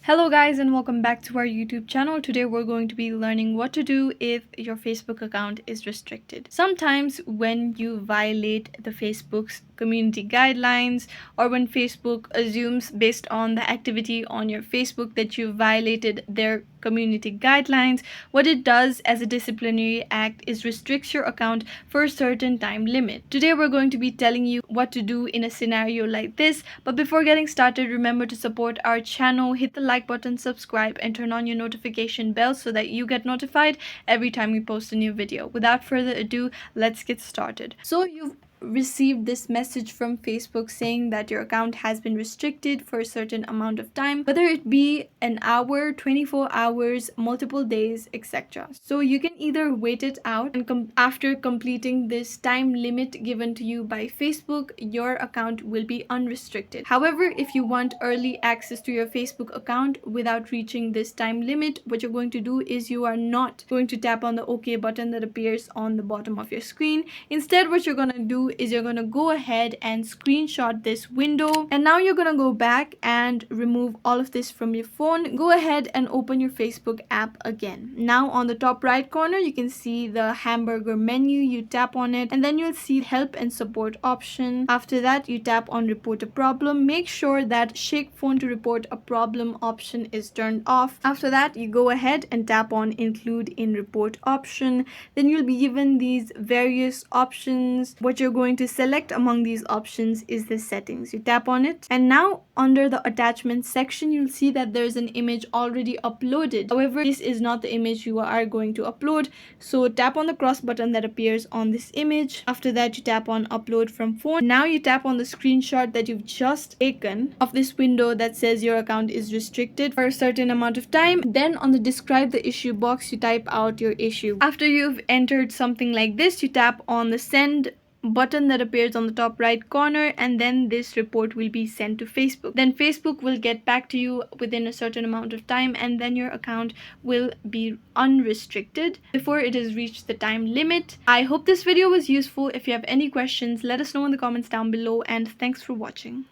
Hello guys and welcome back to our YouTube channel. Today we're going to be learning what to do if your Facebook account is restricted. Sometimes when you violate the Facebook's community guidelines or when Facebook assumes based on the activity on your Facebook that you violated their community guidelines, what it does as a disciplinary act is restricts your account for a certain time limit. Today we're going to be telling you what to do in a scenario like this, but before getting started, remember to support our channel, hit the like button, subscribe, and turn on your notification bell so that you get notified every time we post a new video. Without further ado, let's get started. So you've received this message from Facebook saying that your account has been restricted for a certain amount of time, whether it be an hour, 24 hours, multiple days, etc. So you can either wait it out and after completing this time limit given to you by Facebook, your account will be unrestricted. However, if you want early access to your Facebook account without reaching this time limit, what you're going to do is you are not going to tap on the OK button that appears on the bottom of your screen. Instead, what you're going to do is you're going to go ahead and screenshot this window, and now you're going to go back and remove all of this from your phone. Go ahead and open your Facebook app again. Now on the top right corner you can see the hamburger menu. You tap on it and then you'll see help and support option. After that you tap on report a problem. Make sure that shake phone to report a problem option is turned off. After that you go ahead and tap on include in report option. Then you'll be given these various options. What you're going to select among these options is the settings. You tap on it and now under the attachment section you'll see that there's an image already uploaded. However, this is not the image you are going to upload, so tap on the cross button that appears on this image. After that you tap on upload from phone. Now you tap on the screenshot that you've just taken of this window that says your account is restricted for a certain amount of time. Then on the describe the issue box you type out your issue. After you've entered something like this, you tap on the send button that appears on the top right corner, and then this report will be sent to Facebook. Then Facebook will get back to you within a certain amount of time, and then your account will be unrestricted before it has reached the time limit. I hope this video was useful. If you have any questions, let us know in the comments down below, and thanks for watching.